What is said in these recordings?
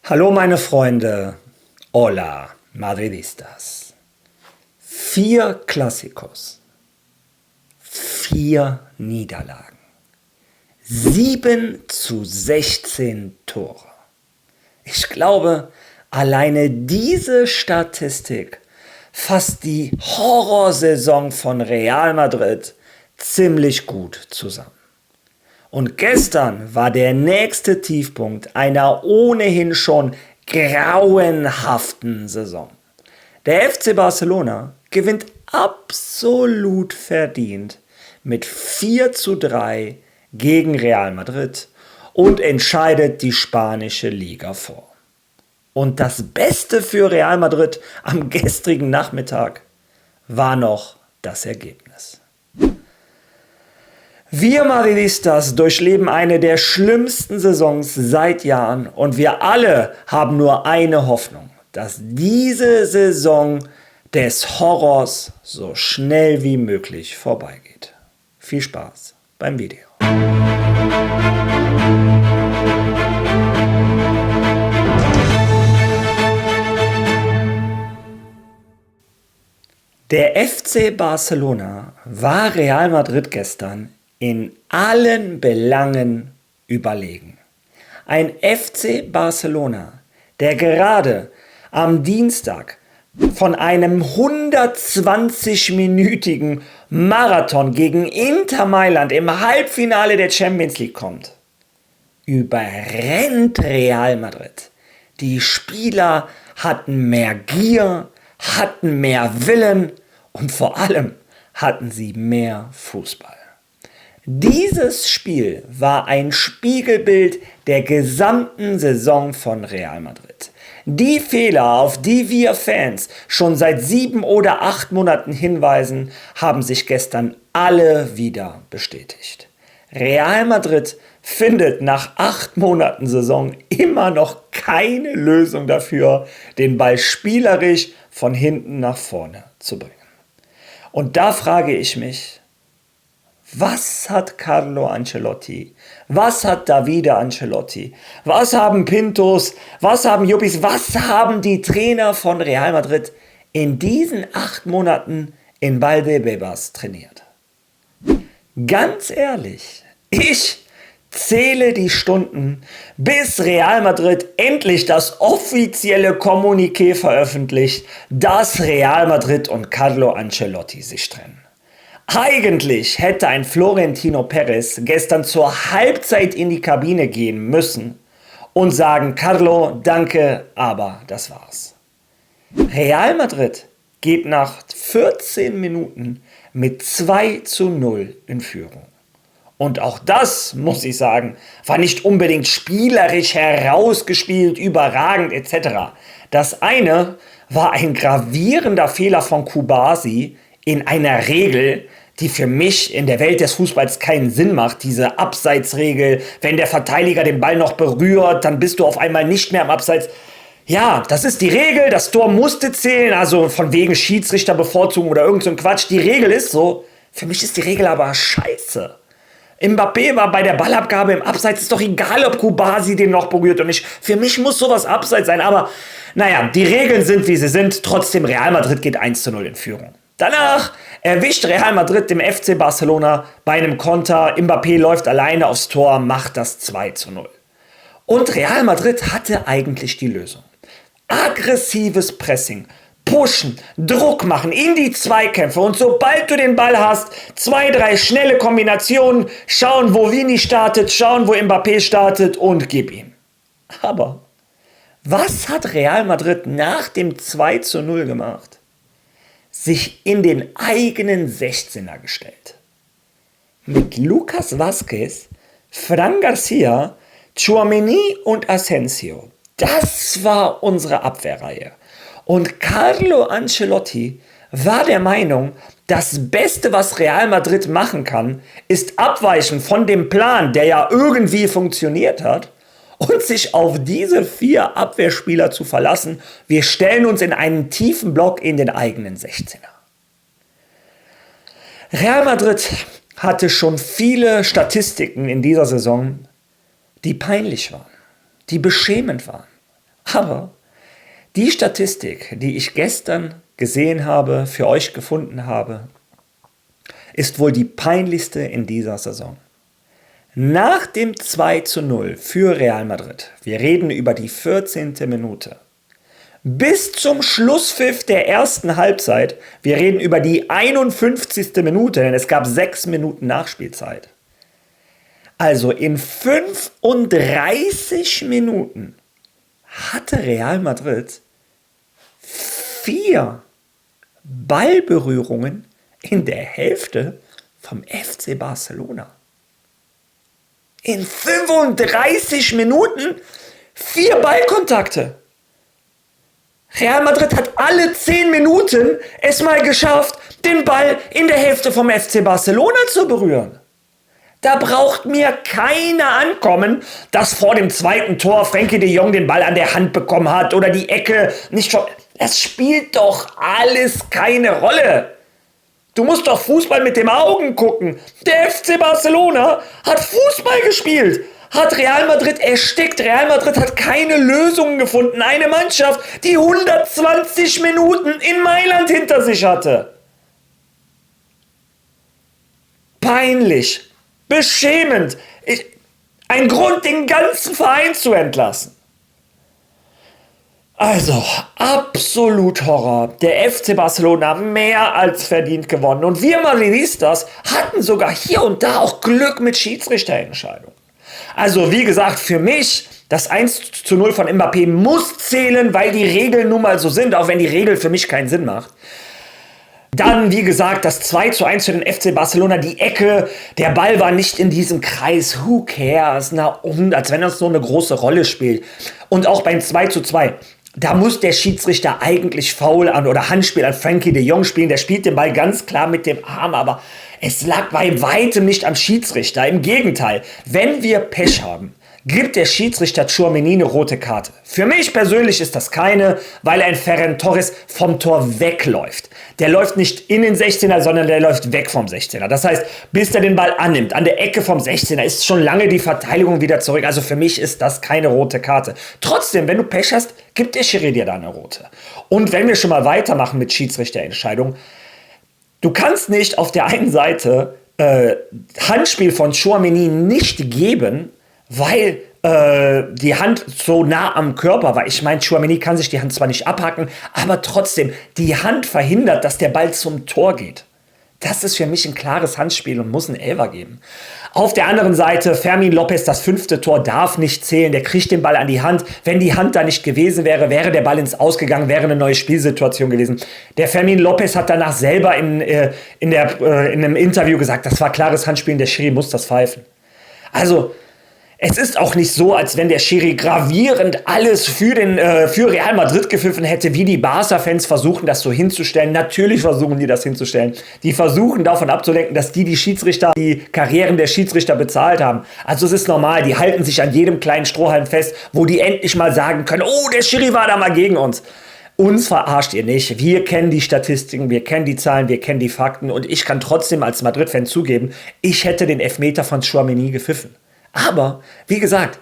Hallo meine Freunde, hola Madridistas. 4 Clásicos, 4 Niederlagen, 7:16 Tore. Ich glaube, alleine diese Statistik fasst die Horrorsaison von Real Madrid ziemlich gut zusammen. Und gestern war der nächste Tiefpunkt einer ohnehin schon grauenhaften Saison. Der FC Barcelona gewinnt absolut verdient mit 4:3 gegen Real Madrid und entscheidet die spanische Liga vor. Und das Beste für Real Madrid am gestrigen Nachmittag war noch das Ergebnis. Wir Madridistas durchleben eine der schlimmsten Saisons seit Jahren und wir alle haben nur eine Hoffnung, dass diese Saison des Horrors so schnell wie möglich vorbeigeht. Viel Spaß beim Video. Der FC Barcelona war Real Madrid gestern in allen Belangen überlegen. Ein FC Barcelona, der gerade am Dienstag von einem 120-minütigen Marathon gegen Inter Mailand im Halbfinale der Champions League kommt, überrennt Real Madrid. Die Spieler hatten mehr Gier, hatten mehr Willen und vor allem hatten sie mehr Fußball. Dieses Spiel war ein Spiegelbild der gesamten Saison von Real Madrid. Die Fehler, auf die wir Fans schon seit 7 oder 8 Monaten hinweisen, haben sich gestern alle wieder bestätigt. Real Madrid findet nach 8 Monaten Saison immer noch keine Lösung dafür, den Ball spielerisch von hinten nach vorne zu bringen. Und da frage ich mich, was hat Carlo Ancelotti, was hat Davide Ancelotti, was haben Pintos, was haben Juppis, was haben die Trainer von Real Madrid in diesen 8 Monaten in Valdebebas trainiert? Ganz ehrlich, ich zähle die Stunden, bis Real Madrid endlich das offizielle Kommuniqué veröffentlicht, dass Real Madrid und Carlo Ancelotti sich trennen. Eigentlich hätte ein Florentino Perez gestern zur Halbzeit in die Kabine gehen müssen und sagen: Carlo, danke, aber das war's. Real Madrid geht nach 14 Minuten mit 2:0 in Führung. Und auch das, muss ich sagen, war nicht unbedingt spielerisch herausgespielt, überragend etc. Das eine war ein gravierender Fehler von Kubasi in einer Regel, die für mich in der Welt des Fußballs keinen Sinn macht. Diese Abseitsregel, wenn der Verteidiger den Ball noch berührt, dann bist du auf einmal nicht mehr im Abseits. Ja, das ist die Regel, das Tor musste zählen, also von wegen Schiedsrichter bevorzugen oder irgend so ein Quatsch. Die Regel ist so, für mich ist die Regel aber scheiße. Mbappé war bei der Ballabgabe im Abseits, ist doch egal, ob Kubasi den noch berührt oder nicht. Für mich muss sowas Abseits sein, aber naja, die Regeln sind, wie sie sind. Trotzdem, Real Madrid geht 1:0 in Führung. Danach erwischt Real Madrid dem FC Barcelona bei einem Konter. Mbappé läuft alleine aufs Tor, macht das 2:0. Und Real Madrid hatte eigentlich die Lösung. Aggressives Pressing, pushen, Druck machen in die Zweikämpfe und sobald du den Ball hast, 2, 3 schnelle Kombinationen, schauen, wo Vini startet, schauen, wo Mbappé startet und gib ihm. Aber was hat Real Madrid nach dem 2:0 gemacht? Sich in den eigenen 16er gestellt. Mit Lucas Vázquez, Fran Garcia, Tchouaméni und Asensio. Das war unsere Abwehrreihe. Und Carlo Ancelotti war der Meinung, das Beste, was Real Madrid machen kann, ist abweichen von dem Plan, der ja irgendwie funktioniert hat, und sich auf diese 4 Abwehrspieler zu verlassen. Wir stellen uns in einen tiefen Block in den eigenen 16er. Real Madrid hatte schon viele Statistiken in dieser Saison, die peinlich waren, die beschämend waren. Aber die Statistik, die ich gestern gesehen habe, für euch gefunden habe, ist wohl die peinlichste in dieser Saison. Nach dem 2:0 für Real Madrid, wir reden über die 14. Minute, bis zum Schlusspfiff der ersten Halbzeit, wir reden über die 51. Minute, denn es gab 6 Minuten Nachspielzeit. Also in 35 Minuten hatte Real Madrid 4 Ballberührungen in der Hälfte vom FC Barcelona. In 35 Minuten 4 Ballkontakte. Real Madrid hat alle 10 Minuten es mal geschafft, den Ball in der Hälfte vom FC Barcelona zu berühren. Da braucht mir keiner ankommen, dass vor dem zweiten Tor Frenkie de Jong den Ball an der Hand bekommen hat oder die Ecke nicht schon. Das spielt doch alles keine Rolle. Du musst doch Fußball mit den Augen gucken. Der FC Barcelona hat Fußball gespielt, hat Real Madrid erstickt. Real Madrid hat keine Lösungen gefunden. Eine Mannschaft, die 120 Minuten in Mailand hinter sich hatte. Peinlich, beschämend. Ein Grund, den ganzen Verein zu entlassen. Also, absolut Horror. Der FC Barcelona mehr als verdient gewonnen. Und wir Madridistas hatten sogar hier und da auch Glück mit Schiedsrichterentscheidungen. Also, wie gesagt, für mich, das 1:0 von Mbappé muss zählen, weil die Regeln nun mal so sind, auch wenn die Regel für mich keinen Sinn macht. Dann, wie gesagt, das 2:1 für den FC Barcelona, die Ecke, der Ball war nicht in diesem Kreis, who cares, als wenn das so eine große Rolle spielt. Und auch beim 2:2, da muss der Schiedsrichter eigentlich Foul an oder Handspiel an Frenkie de Jong spielen, der spielt den Ball ganz klar mit dem Arm, aber es lag bei weitem nicht am Schiedsrichter, im Gegenteil, wenn wir Pech haben, gibt der Schiedsrichter Tchouaméni eine rote Karte. Für mich persönlich ist das keine, weil ein Ferran Torres vom Tor wegläuft. Der läuft nicht in den 16er, sondern der läuft weg vom 16er. Das heißt, bis er den Ball annimmt, an der Ecke vom 16er, ist schon lange die Verteidigung wieder zurück. Also für mich ist das keine rote Karte. Trotzdem, wenn du Pech hast, gibt der Schiri dir da eine rote. Und wenn wir schon mal weitermachen mit Schiedsrichterentscheidungen, du kannst nicht auf der einen Seite Handspiel von Tchouaméni nicht geben, weil die Hand so nah am Körper war. Ich meine, Tchouaméni kann sich die Hand zwar nicht abhacken, aber trotzdem, die Hand verhindert, dass der Ball zum Tor geht. Das ist für mich ein klares Handspiel und muss einen Elfer geben. Auf der anderen Seite, Fermín López, das 5. Tor darf nicht zählen. Der kriegt den Ball an die Hand. Wenn die Hand da nicht gewesen wäre, wäre der Ball ins Ausgegangen, wäre eine neue Spielsituation gewesen. Der Fermín López hat danach selber in einem Interview gesagt, das war klares Handspiel und der Schiri muss das pfeifen. Also, es ist auch nicht so, als wenn der Schiri gravierend alles für Real Madrid gepfiffen hätte, wie die Barca-Fans versuchen, das so hinzustellen. Natürlich versuchen die das hinzustellen. Die versuchen davon abzulenken, dass die Schiedsrichter, die Karrieren der Schiedsrichter bezahlt haben. Also es ist normal, die halten sich an jedem kleinen Strohhalm fest, wo die endlich mal sagen können, oh, der Schiri war da mal gegen uns. Uns verarscht ihr nicht. Wir kennen die Statistiken, wir kennen die Zahlen, wir kennen die Fakten. Und ich kann trotzdem als Madrid-Fan zugeben, ich hätte den Elfmeter von Tchouaméni gepfiffen. Aber, wie gesagt,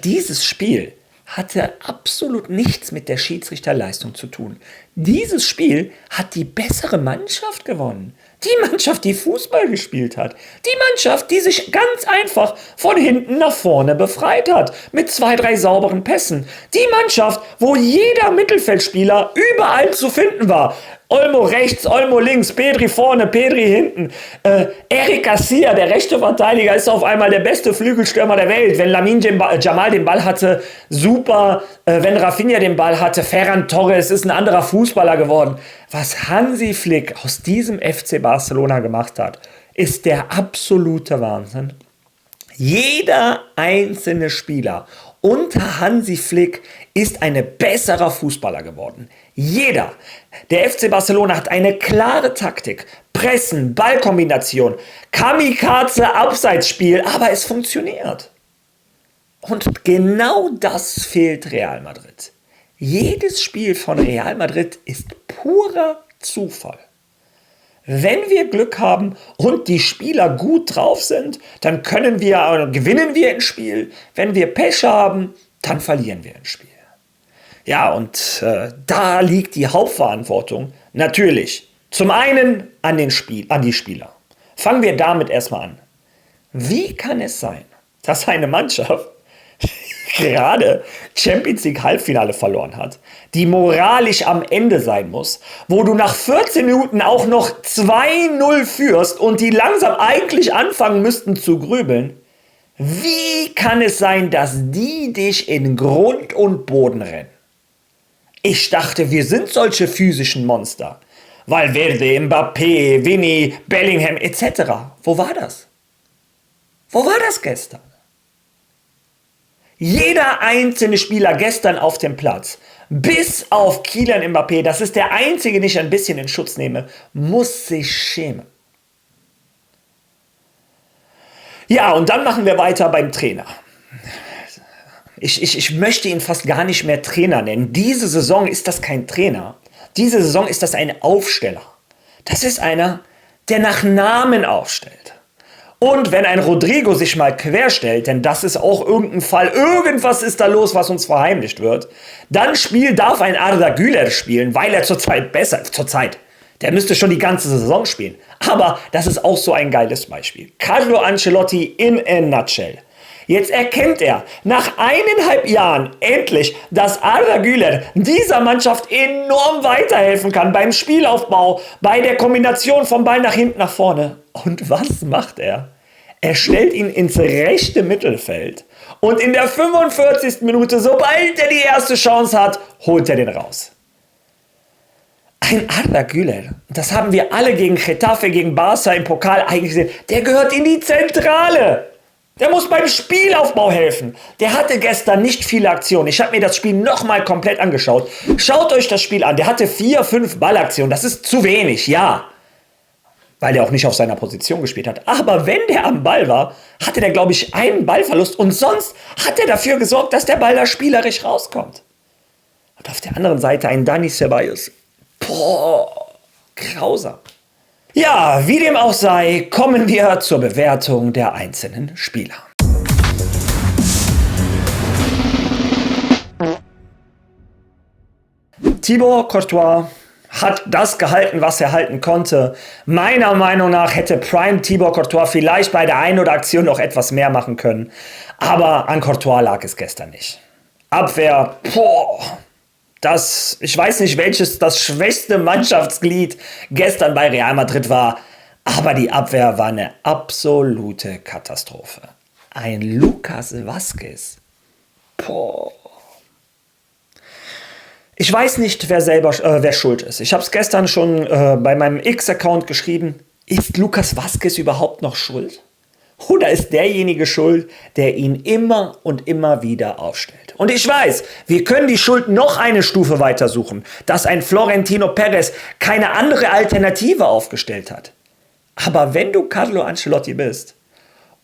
dieses Spiel hatte absolut nichts mit der Schiedsrichterleistung zu tun. Dieses Spiel hat die bessere Mannschaft gewonnen. Die Mannschaft, die Fußball gespielt hat. Die Mannschaft, die sich ganz einfach von hinten nach vorne befreit hat. Mit 2, 3 sauberen Pässen. Die Mannschaft, wo jeder Mittelfeldspieler überall zu finden war. Olmo rechts, Olmo links, Pedri vorne, Pedri hinten. Eric Garcia, der rechte Verteidiger, ist auf einmal der beste Flügelstürmer der Welt. Wenn Lamine Yamal den Ball hatte, super. Wenn Rafinha den Ball hatte, Ferran Torres ist ein anderer Fußballer geworden. Was Hansi Flick aus diesem FC Barcelona gemacht hat, ist der absolute Wahnsinn. Jeder einzelne Spieler unter Hansi Flick ist ein besserer Fußballer geworden. Jeder. Der FC Barcelona hat eine klare Taktik. Pressen, Ballkombination, Kamikaze, Abseitsspiel, aber es funktioniert. Und genau das fehlt Real Madrid. Jedes Spiel von Real Madrid ist purer Zufall. Wenn wir Glück haben und die Spieler gut drauf sind, dann gewinnen wir ein Spiel. Wenn wir Pech haben, dann verlieren wir ein Spiel. Ja, und da liegt die Hauptverantwortung natürlich zum einen an die Spieler. Fangen wir damit erstmal an. Wie kann es sein, dass eine Mannschaft gerade Champions League Halbfinale verloren hat, die moralisch am Ende sein muss, wo du nach 14 Minuten auch noch 2-0 führst und die langsam eigentlich anfangen müssten zu grübeln? Wie kann es sein, dass die dich in Grund und Boden rennen? Ich dachte, wir sind solche physischen Monster. Valverde, Mbappé, Vinny, Bellingham etc. Wo war das? Wo war das gestern? Jeder einzelne Spieler gestern auf dem Platz, bis auf Kylian Mbappé, das ist der einzige, den ich ein bisschen in Schutz nehme, muss sich schämen. Ja, und dann machen wir weiter beim Trainer. Ich möchte ihn fast gar nicht mehr Trainer nennen. Diese Saison ist das kein Trainer. Diese Saison ist das ein Aufsteller. Das ist einer, der nach Namen aufstellt. Und wenn ein Rodrigo sich mal querstellt, denn das ist auch irgendein Fall, irgendwas ist da los, was uns verheimlicht wird, dann darf ein Arda Güler spielen, weil er zurzeit der müsste schon die ganze Saison spielen. Aber das ist auch so ein geiles Beispiel. Carlo Ancelotti in a nutshell. Jetzt erkennt er nach 1,5 Jahren endlich, dass Arda Güler dieser Mannschaft enorm weiterhelfen kann beim Spielaufbau, bei der Kombination vom Ball nach hinten nach vorne. Und was macht er? Er stellt ihn ins rechte Mittelfeld und in der 45. Minute, sobald er die erste Chance hat, holt er den raus. Ein Arda Güler, das haben wir alle gegen Getafe, gegen Barca im Pokal eigentlich gesehen, der gehört in die Zentrale. Der muss beim Spielaufbau helfen. Der hatte gestern nicht viele Aktionen. Ich habe mir das Spiel nochmal komplett angeschaut. Schaut euch das Spiel an. Der hatte 4, 5 Ballaktionen. Das ist zu wenig, ja. Weil der auch nicht auf seiner Position gespielt hat. Aber wenn der am Ball war, hatte der, glaube ich, einen Ballverlust. Und sonst hat er dafür gesorgt, dass der Ball da spielerisch rauskommt. Und auf der anderen Seite ein Dani Ceballos. Boah, grausam. Ja, wie dem auch sei, kommen wir zur Bewertung der einzelnen Spieler. Thibaut Courtois hat das gehalten, was er halten konnte. Meiner Meinung nach hätte Prime Thibaut Courtois vielleicht bei der einen oder Aktion noch etwas mehr machen können. Aber an Courtois lag es gestern nicht. Abwehr, ich weiß nicht, welches das schwächste Mannschaftsglied gestern bei Real Madrid war, aber die Abwehr war eine absolute Katastrophe. Ein Lucas Vázquez. Ich weiß nicht, wer schuld ist. Ich habe es gestern schon bei meinem X-Account geschrieben. Ist Lucas Vázquez überhaupt noch schuld? Oder ist derjenige schuld, der ihn immer und immer wieder aufstellt? Und ich weiß, wir können die Schuld noch eine Stufe weiter suchen, dass ein Florentino Perez keine andere Alternative aufgestellt hat. Aber wenn du Carlo Ancelotti bist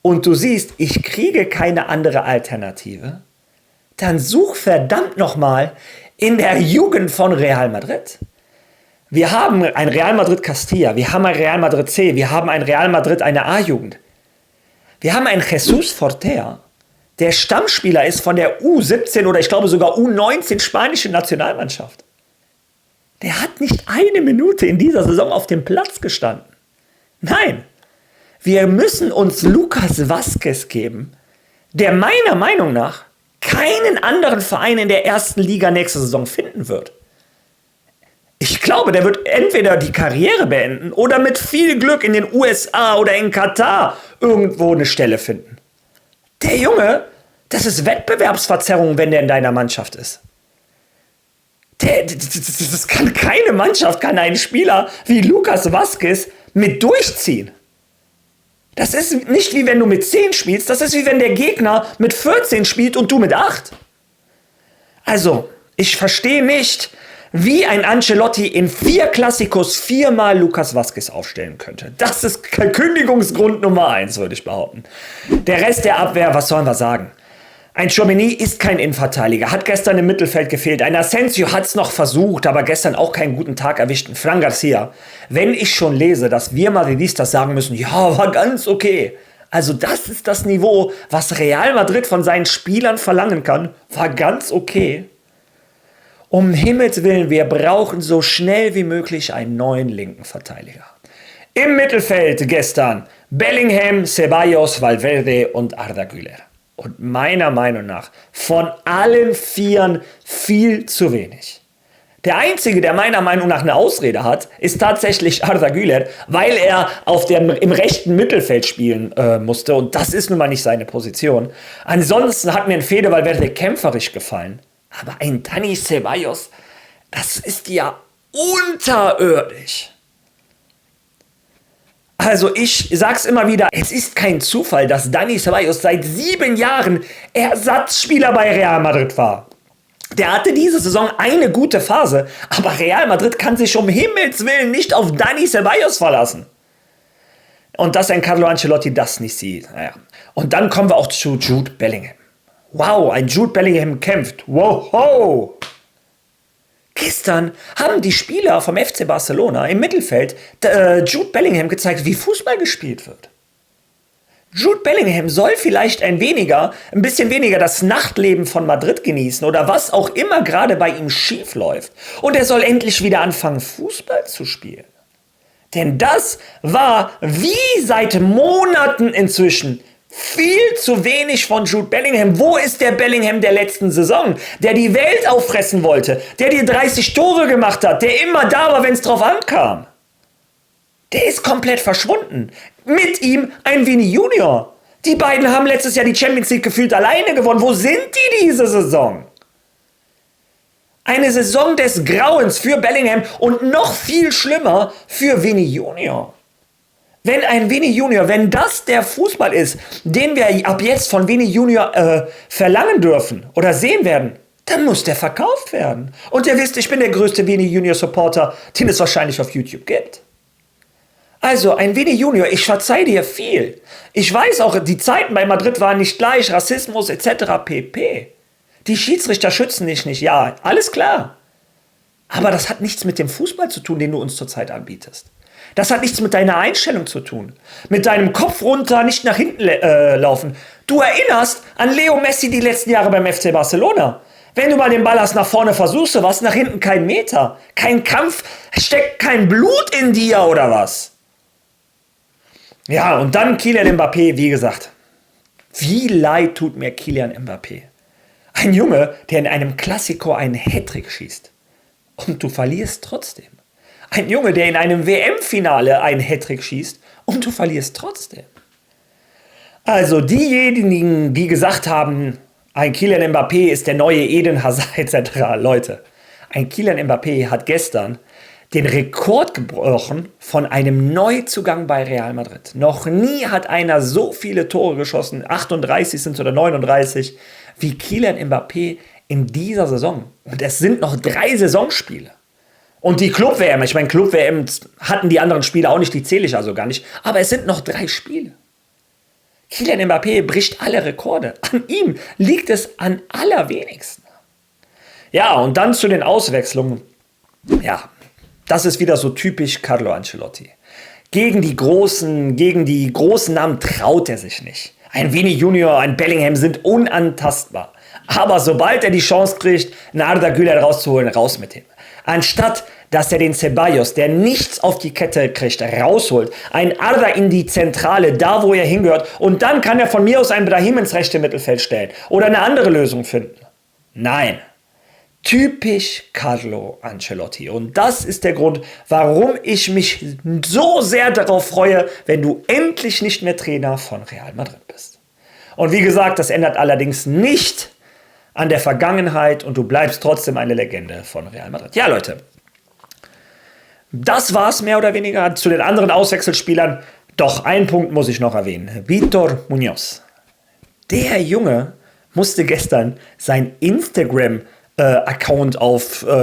und du siehst, ich kriege keine andere Alternative, dann such verdammt nochmal in der Jugend von Real Madrid. Wir haben ein Real Madrid Castilla, wir haben ein Real Madrid C, wir haben ein Real Madrid eine A-Jugend. Wir haben einen Jesus Fortea, der Stammspieler ist von der U17 oder ich glaube sogar U19 spanischen Nationalmannschaft. Der hat nicht eine Minute in dieser Saison auf dem Platz gestanden. Nein, wir müssen uns Lucas Vázquez geben, der meiner Meinung nach keinen anderen Verein in der ersten Liga nächste Saison finden wird. Ich glaube, der wird entweder die Karriere beenden oder mit viel Glück in den USA oder in Katar irgendwo eine Stelle finden. Der Junge, das ist Wettbewerbsverzerrung, wenn der in deiner Mannschaft ist. Das kann keine Mannschaft, kann ein Spieler wie Lucas Vázquez mit durchziehen. Das ist nicht wie wenn du mit 10 spielst, das ist wie wenn der Gegner mit 14 spielt und du mit 8. Also, ich verstehe nicht, wie ein Ancelotti in 4 Klassikos 4-mal Lucas Vázquez aufstellen könnte. Das ist Kündigungsgrund Nummer 1, würde ich behaupten. Der Rest der Abwehr, was sollen wir sagen? Ein Tchouaméni ist kein Innenverteidiger, hat gestern im Mittelfeld gefehlt. Ein Asensio hat es noch versucht, aber gestern auch keinen guten Tag erwischt. Ein Fran Garcia. Wenn ich schon lese, dass wir Madridistas sagen müssen, ja, war ganz okay. Also das ist das Niveau, was Real Madrid von seinen Spielern verlangen kann. War ganz okay. Um Himmels Willen, wir brauchen so schnell wie möglich einen neuen linken Verteidiger. Im Mittelfeld gestern Bellingham, Ceballos, Valverde und Arda Güler. Und meiner Meinung nach von allen vieren viel zu wenig. Der Einzige, der meiner Meinung nach eine Ausrede hat, ist tatsächlich Arda Güler, weil er im rechten Mittelfeld spielen musste. Und das ist nun mal nicht seine Position. Ansonsten hat mir ein Fede Valverde kämpferisch gefallen. Aber ein Dani Ceballos, das ist ja unterirdisch. Also ich sag's immer wieder, es ist kein Zufall, dass Dani Ceballos seit 7 Jahren Ersatzspieler bei Real Madrid war. Der hatte diese Saison eine gute Phase, aber Real Madrid kann sich um Himmels Willen nicht auf Dani Ceballos verlassen. Und dass ein Carlo Ancelotti das nicht sieht. Naja. Und dann kommen wir auch zu Jude Bellingham. Wow, ein Jude Bellingham kämpft. Wow. Gestern haben die Spieler vom FC Barcelona im Mittelfeld Jude Bellingham gezeigt, wie Fußball gespielt wird. Jude Bellingham soll vielleicht ein bisschen weniger das Nachtleben von Madrid genießen oder was auch immer gerade bei ihm schief läuft. Und er soll endlich wieder anfangen, Fußball zu spielen. Denn das war wie seit Monaten inzwischen viel zu wenig von Jude Bellingham. Wo ist der Bellingham der letzten Saison, der die Welt auffressen wollte, der die 30 Tore gemacht hat, der immer da war, wenn es drauf ankam? Der ist komplett verschwunden. Mit ihm ein Vini Junior. Die beiden haben letztes Jahr die Champions League gefühlt alleine gewonnen. Wo sind die diese Saison? Eine Saison des Grauens für Bellingham und noch viel schlimmer für Vini Junior. Wenn ein Vini Junior, wenn das der Fußball ist, den wir ab jetzt von Vini Junior verlangen dürfen oder sehen werden, dann muss der verkauft werden. Und ihr wisst, ich bin der größte Vini Junior Supporter, den es wahrscheinlich auf YouTube gibt. Also, ein Vini Junior, ich verzeih dir viel. Ich weiß auch, die Zeiten bei Madrid waren nicht gleich, Rassismus etc. pp. Die Schiedsrichter schützen dich nicht, ja, alles klar. Aber das hat nichts mit dem Fußball zu tun, den du uns zurzeit anbietest. Das hat nichts mit deiner Einstellung zu tun. Mit deinem Kopf runter, nicht nach hinten laufen. Du erinnerst an Leo Messi die letzten Jahre beim FC Barcelona. Wenn du mal den Ball hast nach vorne versuchst du was, nach hinten kein Meter. Kein Kampf, steckt kein Blut in dir oder was? Ja, und dann Kylian Mbappé, wie gesagt. Wie leid tut mir Kylian Mbappé. Ein Junge, der in einem Klassiko einen Hattrick schießt. Und du verlierst trotzdem. Ein Junge, der in einem WM-Finale einen Hattrick schießt und du verlierst trotzdem. Also diejenigen, die gesagt haben, ein Kylian Mbappé ist der neue Eden Hazard etc. Leute, ein Kylian Mbappé hat gestern den Rekord gebrochen von einem Neuzugang bei Real Madrid. Noch nie hat einer so viele Tore geschossen, 38 sind es oder 39, wie Kylian Mbappé in dieser Saison. Und es sind noch 3 Saisonspiele. Und die Club-WM, ich meine, Club-WM hatten die anderen Spiele auch nicht, die zähle ich also gar nicht. Aber es sind noch 3 Spiele. Kylian Mbappé bricht alle Rekorde. An ihm liegt es am allerwenigsten. Ja, und dann zu den Auswechslungen. Ja, das ist wieder so typisch Carlo Ancelotti. Gegen die großen Namen traut er sich nicht. Ein Vini Junior, ein Bellingham sind unantastbar. Aber sobald er die Chance kriegt, einen Arda Güler rauszuholen, raus mit ihm. Anstatt, dass er den Ceballos, der nichts auf die Kette kriegt, rausholt, ein Arda in die Zentrale, da wo er hingehört, und dann kann er von mir aus einen Brahim ins rechte Mittelfeld stellen oder eine andere Lösung finden. Nein. Typisch Carlo Ancelotti. Und das ist der Grund, warum ich mich so sehr darauf freue, wenn du endlich nicht mehr Trainer von Real Madrid bist. Und wie gesagt, das ändert allerdings nicht an der Vergangenheit und du bleibst trotzdem eine Legende von Real Madrid. Ja, Leute, das war's mehr oder weniger. Zu den anderen Auswechselspielern, doch einen Punkt muss ich noch erwähnen. Vítor Muñoz. Der Junge musste gestern sein Instagram-Account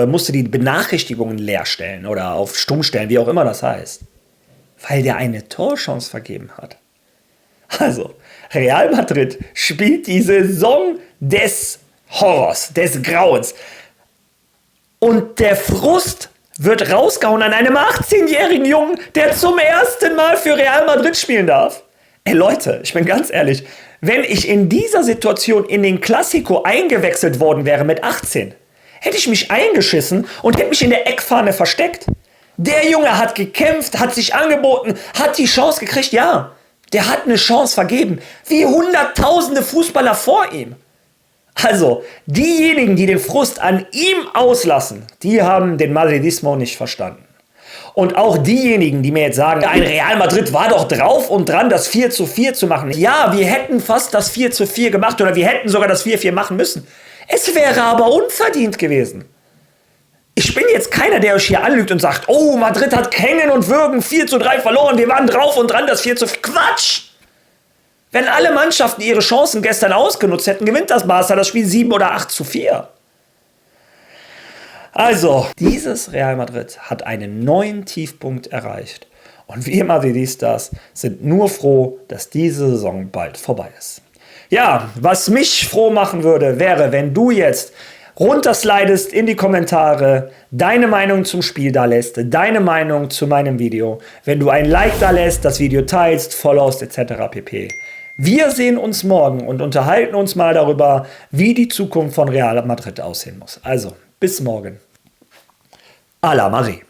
musste die Benachrichtigungen leer stellen oder auf stumm stellen, wie auch immer das heißt. Weil der eine Torchance vergeben hat. Also, Real Madrid spielt die Saison des Horrors, des Grauens. Und der Frust wird rausgehauen an einem 18-jährigen Jungen, der zum ersten Mal für Real Madrid spielen darf. Ey Leute, ich bin ganz ehrlich, wenn ich in dieser Situation in den Clasico eingewechselt worden wäre mit 18, hätte ich mich eingeschissen und hätte mich in der Eckfahne versteckt. Der Junge hat gekämpft, hat sich angeboten, hat die Chance gekriegt, ja. Der hat eine Chance vergeben, wie hunderttausende Fußballer vor ihm. Also, diejenigen, die den Frust an ihm auslassen, die haben den Madridismo nicht verstanden. Und auch diejenigen, die mir jetzt sagen, ein Real Madrid war doch drauf und dran, das 4:4 zu machen. Ja, wir hätten fast das 4:4 gemacht oder wir hätten sogar das 4:4 machen müssen. Es wäre aber unverdient gewesen. Ich bin jetzt keiner, der euch hier anlügt und sagt, oh, Madrid hat Hängen und Würgen 4:3 verloren, wir waren drauf und dran, das 4:4. Quatsch! Wenn alle Mannschaften ihre Chancen gestern ausgenutzt hätten, gewinnt das Barca das Spiel 7 oder 8:4. Also, dieses Real Madrid hat einen neuen Tiefpunkt erreicht. Und wir Madridistas sind nur froh, dass diese Saison bald vorbei ist. Ja, was mich froh machen würde, wäre, wenn du jetzt runterslidest in die Kommentare, deine Meinung zum Spiel da lässt, deine Meinung zu meinem Video, wenn du ein Like da lässt, das Video teilst, followst etc. pp. Wir sehen uns morgen und unterhalten uns mal darüber, wie die Zukunft von Real Madrid aussehen muss. Also, bis morgen. À la Marie.